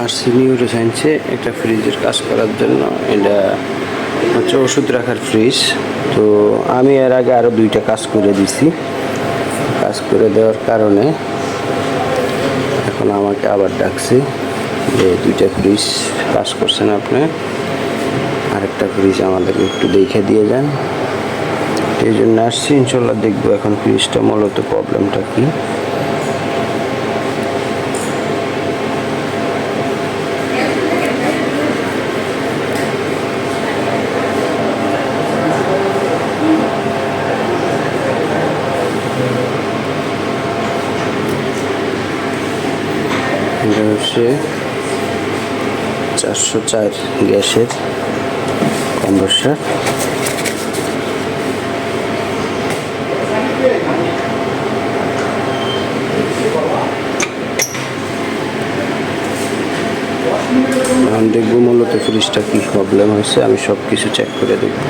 আসছি নিউরো সায়েন্সে একটা ফ্রিজের কাজ করার জন্য। এটা হচ্ছে ওষুধ রাখার ফ্রিজ। তো আমি এর আগে আরও 2টা কাজ করে দিছি। কাজ করে দেওয়ার কারণে এখন আমাকে আবার ডাকছে যে 2টা ফ্রিজ কাজ করছেন আপনি, আরেকটা ফ্রিজ আমাদেরকে একটু দেখে দিয়ে যান। এই জন্য আসছি, ইনশাল্লাহ দেখবো এখন ফ্রিজটা মূলত প্রবলেমটা কি। এটা হচ্ছে 404 গ্যাসের কম্প্রেসর। এখন দেখবো মূলত ফ্রিজটা কি প্রবলেম হয়েছে, আমি সব কিছু চেক করে দেখবো।